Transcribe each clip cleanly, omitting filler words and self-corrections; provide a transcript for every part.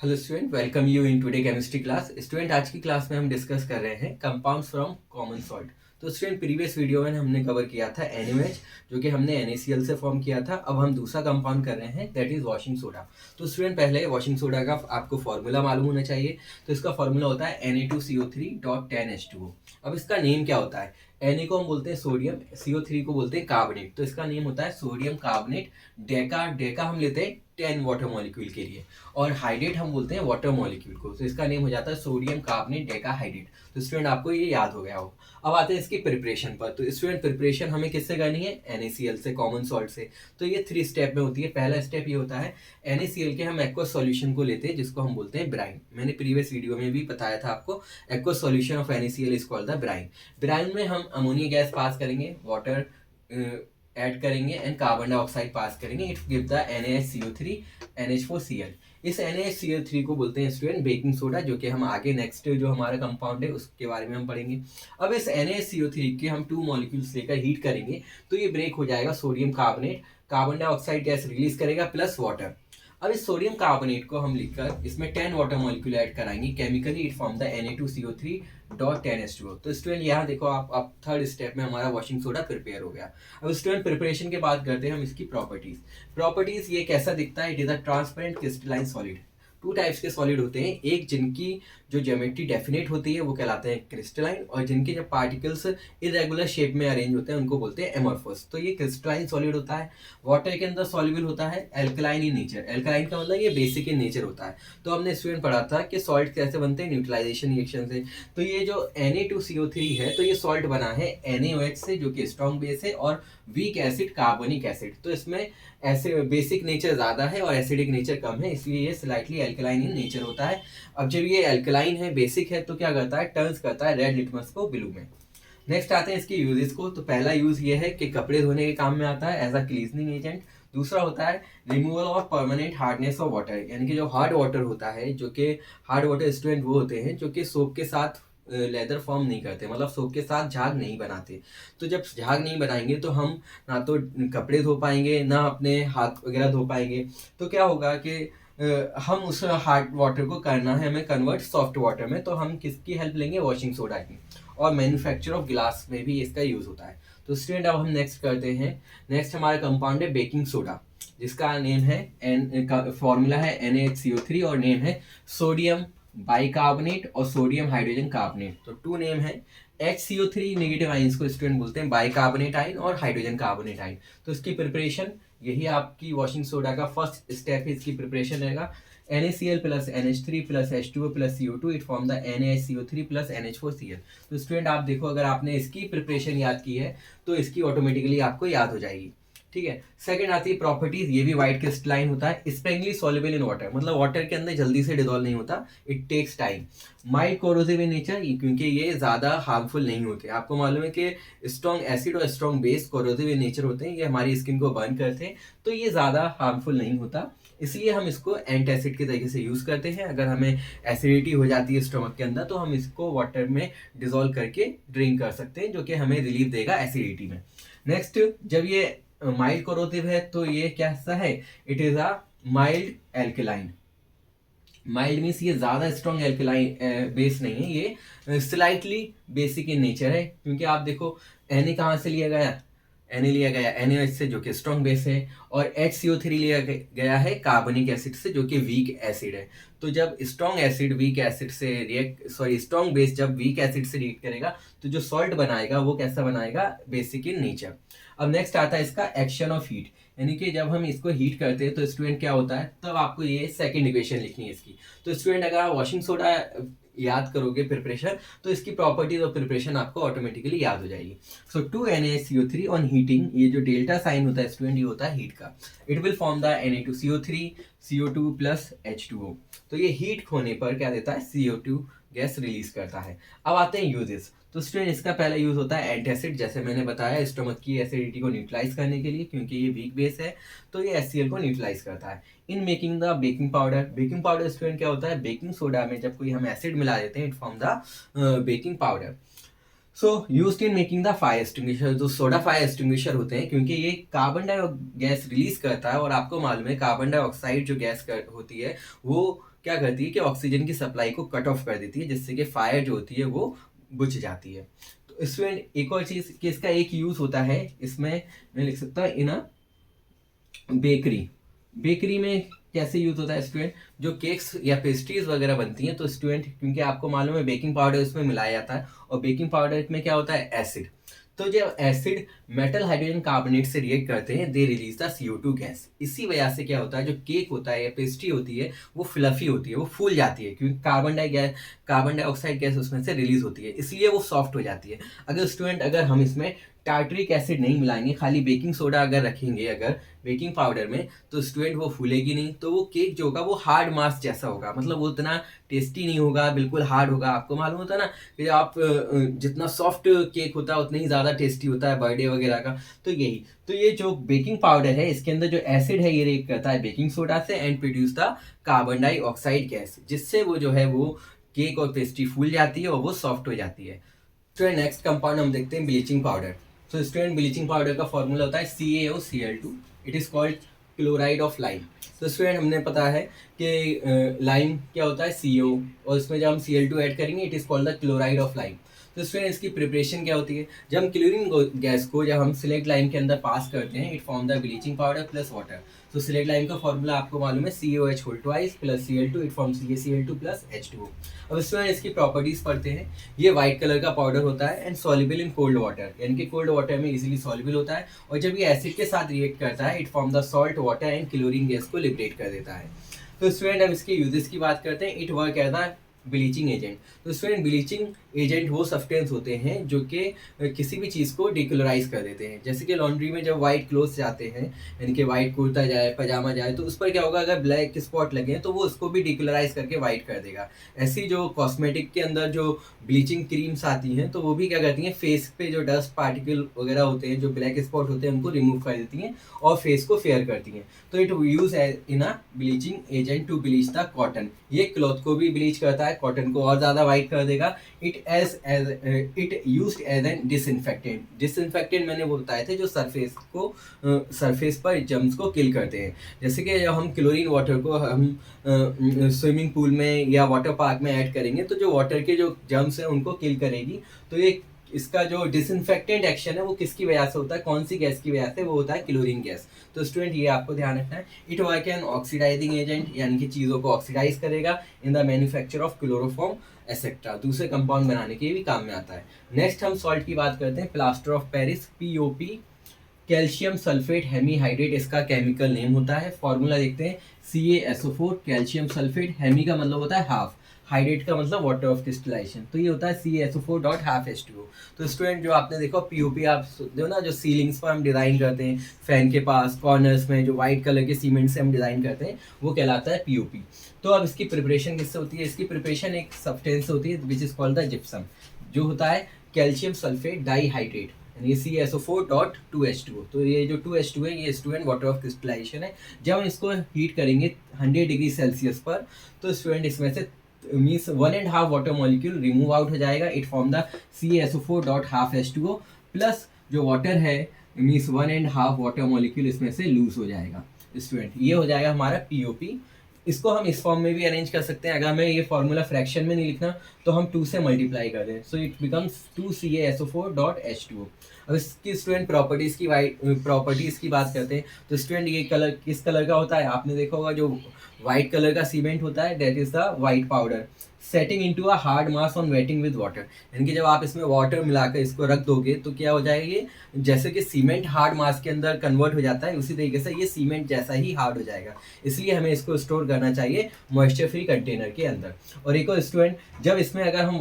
Hello student, welcome you in today chemistry class. Student, आज की class में हम डिस्कस कर रहे हैं कंपाउंड्स फ्रॉम कॉमन सॉल्ट। तो स्टूडेंट, प्रीवियस वीडियो में हमने कवर किया था NaOH, जो कि हमने NaCl से फॉर्म किया था। अब हम दूसरा कंपाउंड कर रहे हैं, दैट इज वॉशिंग सोडा। तो स्टूडेंट, पहले वॉशिंग सोडा का आपको फॉर्मूला मालूम होना चाहिए। तो इसका फॉर्मूला होता है Na2CO3.10H2O। अब इसका नेम क्या होता है? Na को हम बोलते हैं सोडियम, CO3 को बोलते हैं कार्बोनेट। तो इसका नेम होता है सोडियम कार्बोनेट। डेका डेका हम लेते हैं 10 वाटर मॉलिक्यूल के लिए, और हाइड्रेट हम बोलते हैं वाटर मॉलिक्यूल को। तो इसका नेम हो जाता है सोडियम कार्बोनेट डेकाहाइड्रेट। तो स्टूडेंट, आपको ये याद हो गया हो। अब आते हैं इसकी प्रिपरेशन पर। तो स्टूडेंट, प्रिपरेशन हमें किससे करनी है? NaCl से, कॉमन सॉल्ट से। तो ये 3 स्टेप में होती है। पहला स्टेप ये होता है, NaCl के हम एक्वस सॉल्यूशन को लेते हैं, जिसको हम बोलते हैं ब्राइन। मैंने प्रीवियस वीडियो में भी बताया था आपको, aqueous solution of NaCl is called the brine. Brine में हम अमोनिया गैस पास करेंगे, वाटर ऐड करेंगे एंड कार्बन डाइऑक्साइड पास करेंगे। It give the NaCO3 NH4Cl। इस NaCl3 को बोलते हैं स्टूडेंट बेकिंग सोडा, जो कि हम आगे नेक्स्ट जो हमारा कंपाउंड है उसके बारे में हम पढ़ेंगे। अब इस NaCO3 के हम 2 मॉलिक्यूल्स लेकर हीट करेंगे, तो ये ब्रेक हो जाएगा। Sodium carbonate carbon dioxide gas release करेगा प्लस वाटर। अब इस सोडियम कार्बोनेट को हम लिखकर इसमें 10 वाटर मॉलिक्यूल ऐड कराएंगे। Chemically it form the Na2CO3.10H2O। तो स्टूडेंट, यहाँ देखो आप थर्ड स्टेप में हमारा वॉशिंग सोडा प्रिपेयर हो गया। अब स्टूडेंट, प्रिपरेशन के बाद करते हैं हम इसकी प्रॉपर्टीज। प्रॉपर्टीज ये कैसा दिखता है? It is a transparent crystalline solid. 2 types के सॉलिड होते हैं, एक जिनकी जो ज्योमेट्री डेफिनेट होती है वो कहलाते हैं क्रिस्टलाइन, और जिनके जब पार्टिकल्स इरेगुलर शेप में अरेंज होते हैं उनको बोलते हैं एमॉर्फस। तो ये क्रिस्टलाइन सॉलिड होता है। वाटर के अंदर सॉल्युबल होता है, एल्कलाइन इन नेचर। एल्कलाइन का मतलब ये बेसिक इन नेचर होता है। तो हमने स्टूडेंट पढ़ा था कि सॉल्ट कैसे बनते हैं, न्यूट्रलाइजेशन रिएक्शन से। तो ये जो Na2CO3 है, तो ये सॉल्ट बना है NaOH से, जो कि स्ट्रॉन्ग बेस है, और वीक एसिड कार्बोनिक एसिड। तो इसमें ऐसे बेसिक नेचर ज़्यादा है और एसिडिक नेचर कम है, इसलिए ये स्लाइटली एल्कलाइन इन नेचर होता है। अब जब ये एल्कलाइन है, बेसिक है, तो क्या करता है? टर्न्स करता है रेड लिटमस को ब्लू में। नेक्स्ट आते हैं इसके यूजेस को। तो पहला यूज ये है कि कपड़े धोने के काम में आता है एज अ क्लीजनिंग एजेंट। दूसरा होता है removal of permanent hardness of water, यानी कि जो हार्ड वाटर होता है, जो कि हार्ड वाटर स्टूडेंट वो होते हैं जो कि सोप के साथ लेदर फॉर्म नहीं करते, मतलब सोप के साथ झाग नहीं बनाते। तो जब झाग नहीं बनाएंगे तो हम ना तो कपड़े धो पाएंगे, ना अपने हाथ वगैरह धो पाएंगे। तो क्या होगा कि हम उस हार्ड वाटर को करना है हमें कन्वर्ट सॉफ्ट वाटर में। तो हम किसकी हेल्प लेंगे? वॉशिंग सोडा की। और मैन्युफैक्चर ऑफ ग्लास में भी इसका यूज होता है। तो स्टूडेंट, अब हम नेक्स्ट करते हैं। नेक्स्ट हमारा कंपाउंड है बेकिंग सोडा, जिसका नेम है फॉर्मूला है NaHCO3, और नेम है सोडियम बाइकार्बोनेट और सोडियम हाइड्रोजन कार्बोनेट। तो 2 नेम है। HCO3 नेगेटिव आयंस को स्टूडेंट बोलते हैं बाइकार्बोनेट आयन और हाइड्रोजन कार्बोनेट आयन। तो इसकी प्रिपरेशन, यही आपकी वॉशिंग सोडा का फर्स्ट स्टेप है। इसकी प्रिपरेशन रहेगा NaCl plus NH3 plus H2O plus CO2, it form the NaHCO3 plus NH4Cl। तो स्टूडेंट, आप देखो, अगर आपने इसकी प्रिपरेशन याद की है तो इसकी ऑटोमेटिकली आपको याद हो जाएगी। ठीक है। सेकंड आती है प्रॉपर्टीज। ये भी व्हाइट क्रिस्टलाइन होता है, स्प्रेंगली सॉल्युबल इन वाटर, मतलब वाटर के अंदर जल्दी से डिजोल्व नहीं होता, it takes time. Mild corrosive in nature, क्योंकि ये ज़्यादा हार्मफुल नहीं होते। आपको मालूम है कि स्ट्रॉन्ग एसिड और strong base corrosive in nature होते हैं, ये हमारी स्किन को बर्न करते हैं, तो ये ज़्यादा हार्मफुल नहीं होता। इसलिए हम इसको एंटासिड के तरीके से यूज़ करते हैं। अगर हमें एसिडिटी हो जाती है स्टमक के अंदर, तो हम इसको वाटर में डिजोल्व करके ड्रिंक कर सकते हैं, जो कि हमें रिलीफ देगा एसिडिटी में। नेक्स्ट, जब ये माइल्ड कोरोसिव है तो ये कैसा है? It is a mild alkaline. Mild means ये ज़्यादा स्ट्रॉन्ग एल्कलाइन बेस नहीं है, ये स्लाइटली बेसिक इन नेचर है। क्योंकि आप देखो, Na कहाँ से लिया गया? Na लिया गया NaOH से, जो कि स्ट्रॉन्ग बेस है, और HCO3 लिया गया है कार्बनिक एसिड से, जो कि वीक एसिड है। तो जब स्ट्रॉन्ग एसिड वीक एसिड से स्ट्रॉन्ग बेस जब वीक एसिड से रिएक्ट करेगा, तो जो सॉल्ट बनाएगा वो कैसा बनाएगा? Basic in nature. अब नेक्स्ट आता है इसका एक्शन ऑफ हीट, यानी कि जब हम इसको हीट करते हैं तो स्टूडेंट क्या होता है, तब आपको ये सेकंड इक्वेशन लिखनी है इसकी। तो स्टूडेंट, अगर आप वॉशिंग सोडा याद करोगे प्रिपरेशन, तो इसकी प्रॉपर्टीज और प्रिपरेशन आपको ऑटोमेटिकली याद हो जाएगी। सो 2NaCO3 ऑन हीटिंग, ये जो डेल्टा साइन होता है स्टूडेंट, ये होता है हीट का। It will form the Na2CO3 CO2 plus H2O। तो ये हीट होने पर क्या देता है? CO2 गैस रिलीज करता है। अब आते हैं यूजेस। तो स्टूडेंट, इसका पहला यूज होता है एंटासिड, जैसे मैंने बताया, स्टमक की एसिडिटी को न्यूट्रलाइज करने के लिए, क्योंकि ये वीक बेस है, तो ये HCl को न्यूट्रलाइज करता है। In making the baking powder, baking powder student क्या होता है? बेकिंग सोडा में जब कोई हम एसिड मिला देते हैं, it form the baking powder. So used in making the fire extinguisher, जो सोडा फायर एक्सटिंग्विशर होते हैं, क्योंकि ये कार्बन डाई गैस रिलीज करता है, और आपको मालूम है कार्बन डाइऑक्साइड जो गैस होती है वो क्या करती है कि ऑक्सीजन की सप्लाई को कट ऑफ कर देती है, जिससे कि फायर जो होती है वो बुझ जाती है। तो स्टूडेंट एक और चीज़ कि इसका एक यूज़ होता है, इसमें मैं लिख सकता हूँ इन अ बेकरी। बेकरी में कैसे यूज होता है स्टूडेंट, जो केक्स या पेस्ट्रीज वगैरह बनती हैं, तो स्टूडेंट क्योंकि आपको मालूम है बेकिंग पाउडर इसमें मिलाया जाता है, और बेकिंग पाउडर में क्या होता है, एसिड। तो जब एसिड मेटल हाइड्रोजन कार्बोनेट से रिएक्ट करते हैं, they release the CO2 gas. इसी वजह से क्या होता है, जो केक होता है या पेस्ट्री होती है वो फ्लफी होती है, वो फूल जाती है, क्योंकि कार्बन डाइऑक्साइड गैस उसमें से रिलीज होती है, इसलिए वो सॉफ्ट हो जाती है। अगर स्टूडेंट अगर हम इसमें टार्टरिक एसिड नहीं मिलाएंगे, खाली बेकिंग सोडा अगर रखेंगे अगर बेकिंग पाउडर में, तो स्टूडेंट वो फूलेगी नहीं, तो वो केक जो होगा वो हार्ड मास जैसा होगा, मतलब वो उतना टेस्टी नहीं होगा, बिल्कुल हार्ड होगा। आपको मालूम होता है ना कि आप जितना सॉफ्ट केक होता है उतना ही ज़्यादा टेस्टी होता है बर्थडे वगैरह का। तो यही, तो ये जो बेकिंग पाउडर है इसके अंदर जो एसिड है ये रिएक्ट करता है बेकिंग सोडा से and produce the carbon dioxide gas, जिससे वो जो है वो केक और पेस्ट्री फूल जाती है और वो सॉफ्ट हो जाती है। स्टूडेंट नेक्स्ट कंपाउंड हम देखते हैं ब्लीचिंग पाउडर। तो स्टूडेंट ब्लीचिंग पाउडर का फॉर्मूला होता है CaOCl2। It is called chloride of lime. तो स्टूडेंट हमने पता है कि लाइम क्या होता है CO, और इसमें जब हम Cl2 ऐड करेंगे it is called the chloride of lime. तो स्टूडेंट इसकी प्रिपरेशन क्या होती है, जब हम क्लोरीन गैस को जब हम सिलेक्ट लाइम के अंदर पास करते हैं, it form the bleaching powder plus water. तो सिलेक्ट लाइम का फॉर्मूला आपको मालूम है COH whole twice plus Cl2, it form CaCl2 plus H2O। अब स्टूडेंट इसकी प्रॉपर्टीज पढ़ते हैं। ये व्हाइट कलर का पाउडर होता है and soluble in cold water, यानी कि कोल्ड वाटर में इजीली सॉल्युबल होता है, और जब ये एसिड के साथ रिएक्ट करता है it form the salt water and chlorine gas को लिबरेट कर देता है। तो स्टूडेंट हम इसके यूजेस की बात करते हैं। It work as the bleaching agent. तो स्टूडेंट ब्लीचिंग एजेंट वो सब्सटेंस होते हैं जो कि किसी भी चीज़ को डिकलराइज कर देते हैं। जैसे कि लॉन्ड्री में जब वाइट क्लोथ्स जाते हैं, यानी कि वाइट कुर्ता जाए पजामा जाए, तो उस पर क्या होगा, अगर ब्लैक स्पॉट लगे तो वो उसको भी डिकलराइज करके वाइट कर देगा। ऐसी जो कॉस्मेटिक के अंदर जो ब्लीचिंग क्रीम्स आती हैं तो वो भी क्या करती हैं, फेस पे जो डस्ट पार्टिकल वगैरह होते हैं, जो ब्लैक स्पॉट होते हैं, उनको रिमूव कर देती हैं और फेस को फेयर करती हैं। तो it use in a bleaching agent to bleach the cotton. ये क्लॉथ को भी ब्लीच करता है, कॉटन को और ज़्यादा वाइट कर देगा। It used as an disinfectant. Disinfectant मैंने वो बताए थे जो सरफेस पर जर्म्स को किल करते हैं। जैसे कि जब हम क्लोरीन वाटर को हम स्विमिंग पूल में या वाटर पार्क में ऐड करेंगे तो जो वाटर के जो जर्म्स हैं उनको किल करेगी। तो ये इसका जो डिसइंफेक्टेंट एक्शन है वो किसकी वजह से होता है, कौन सी गैस की वजह से, वो होता है क्लोरीन गैस। तो स्टूडेंट ये आपको ध्यान रखना है। It work an oxidising agent, यानी कि चीज़ों को ऑक्सीडाइज करेगा in the manufacture of chloroform etcetera, दूसरे कंपाउंड बनाने के भी काम में आता है। नेक्स्ट हम सॉल्ट की बात करते हैं। Plaster of Paris, POP, calcium sulphate hemihydrate इसका केमिकल नेम होता है। फॉर्मूला देखते हैं CaSO4, कैल्शियम सल्फेट, हेमी का मतलब होता है हाफ, हाइड्रेट का मतलब वाटर ऑफ क्रिस्टलाइजेशन, तो ये होता है CaSO4.12H2O। तो स्टूडेंट जो आपने देखो POP आप सुनते हो ना, जो सीलिंग्स पर हम डिज़ाइन करते हैं, फैन के पास कॉर्नर्स में जो वाइट कलर के सीमेंट से हम डिज़ाइन करते हैं, वो कहलाता है POP। तो अब इसकी प्रिपरेशन किससे होती है, इसकी प्रिपरेशन एक सब्सटेंस होती है which is called the gypsum, जो होता है कैल्शियम सल्फेट डाईहाइड्रेट, यानी CaSO4.2H2O। तो ये जो 2H2 है ये स्टूडेंट वाटर ऑफ क्रिस्टलाइजेशन है। जब हम इसको हीट करेंगे 100 डिग्री सेल्सियस पर, तो स्टूडेंट इसमें से means 1.5 water molecule remove out हो जाएगा। It form the CaSO4.12H2O plus जो वाटर है मीन्स 1.5 वाटर मॉलिक्यूल इसमें से लूज हो जाएगा। स्टूडेंट ये हो जाएगा हमारा POP। इसको हम इस फॉर्म में भी अरेंज कर सकते हैं। अगर हमें ये फॉर्मूला फ्रैक्शन में नहीं लिखना तो हम 2 से मल्टीप्लाई कर दें, सो इट बिकम्स 2 CaSO4.H2O। अब इसकी स्टूडेंट प्रॉपर्टीज़ की बात करते हैं। तो स्टूडेंट ये कलर किस कलर का होता है, आपने देखा होगा जो वाइट कलर का सीमेंट होता है that is the white powder setting into a hard mass on waiting with water, यानी कि जब आप इसमें वाटर मिलाकर इसको रख दोगे तो क्या हो जाएगा, ये जैसे कि सीमेंट हार्ड मास के अंदर कन्वर्ट हो जाता है उसी तरीके से ये सीमेंट जैसा ही हार्ड हो जाएगा। इसलिए हमें इसको स्टोर करना चाहिए मॉइस्चर फ्री कंटेनर के अंदर। और एक और स्टूडेंट, जब इसमें अगर हम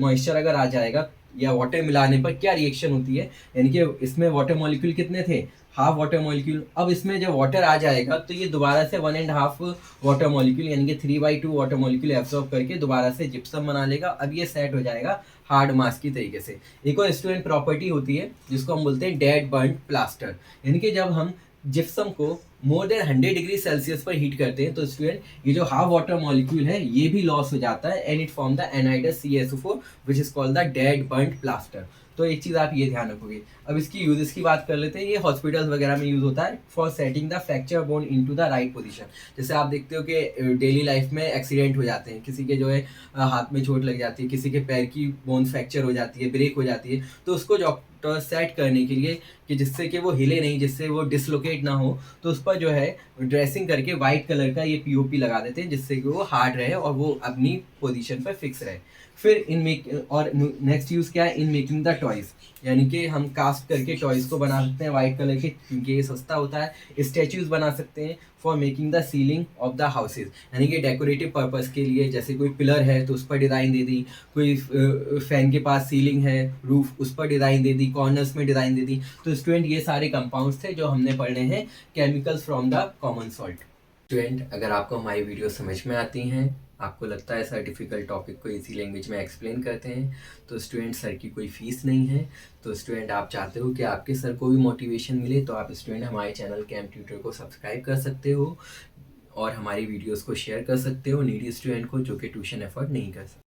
मॉइस्चर अगर आ जाएगा या वाटर मिलाने पर क्या रिएक्शन होती है, यानी कि इसमें वाटर मॉलिक्यूल कितने थे, हाफ वाटर मॉलिक्यूल। अब इसमें जब वाटर आ जाएगा तो ये दोबारा से 1.5 वाटर मॉलिक्यूल यानी कि 3/2 वाटर मॉलिक्यूल एब्जॉर्ब करके दोबारा से जिप्सम बना लेगा। अब ये सेट हो जाएगा हार्ड मास की तरीके से। एक और स्टूडेंट प्रॉपर्टी होती है जिसको हम बोलते हैं डेड बर्न्ड प्लास्टर, यानी कि जब हम जिप्सम को मोर देन 100 डिग्री सेल्सियस पर हीट करते हैं तो स्टूडेंट ये जो हाफ वाटर मॉलिक्यूल है ये भी लॉस हो जाता है and it form the anhydrous CaSO4 which is called the dead burned plaster. तो एक चीज़ आप ये ध्यान रखोगे। अब इसकी यूजेस की बात कर लेते हैं। ये हॉस्पिटल्स वगैरह में यूज़ होता है for setting the fracture bone into the right position. जैसे आप देखते हो कि डेली लाइफ में एक्सीडेंट हो जाते हैं, किसी के जो है हाथ में चोट लग जाती है, किसी के पैर की बोन फ्रैक्चर हो जाती है, ब्रेक हो जाती है, तो उसको डॉक्टर सेट करने के लिए कि जिससे कि वो हिले नहीं, जिससे वो डिसलोकेट ना हो, तो उस पर जो है ड्रेसिंग करके वाइट कलर का ये पीओपी लगा देते हैं, जिससे कि वो हार्ड रहे और वो अपनी पोजीशन पर फिक्स रहे। फिर इन मेक और नेक्स्ट यूज़ क्या है, इन मेकिंग द टॉयज़, यानी कि हम कास्ट करके टॉयज़ को बना सकते हैं वाइट कलर के, क्योंकि ये सस्ता होता है। स्टैचूज़ बना सकते हैं for making the ceiling of the houses, यानी कि डेकोरेटिव पर्पस के लिए, जैसे कोई पिलर है तो उस पर डिज़ाइन दे दी, कोई फैन के पास सीलिंग है, रूफ, उस पर डिज़ाइन दे दी, कॉर्नर्स में डिज़ाइन दे दी। तो स्टूडेंट ये सारे कंपाउंड्स थे जो हमने पढ़ने हैं chemicals from the common salt. Student, अगर आपको हमारी वीडियो समझ में आती हैं, आपको लगता है सर डिफ़िकल्ट टॉपिक को इजी लैंग्वेज में एक्सप्लेन करते हैं, तो स्टूडेंट सर की कोई फ़ीस नहीं है। तो स्टूडेंट आप चाहते हो कि आपके सर को भी मोटिवेशन मिले, तो आप स्टूडेंट हमारे चैनल कैम ट्यूटर को सब्सक्राइब कर सकते हो और हमारी वीडियोस को शेयर कर सकते हो नीडी स्टूडेंट को जो कि ट्यूशन एफर्ट नहीं कर सकते।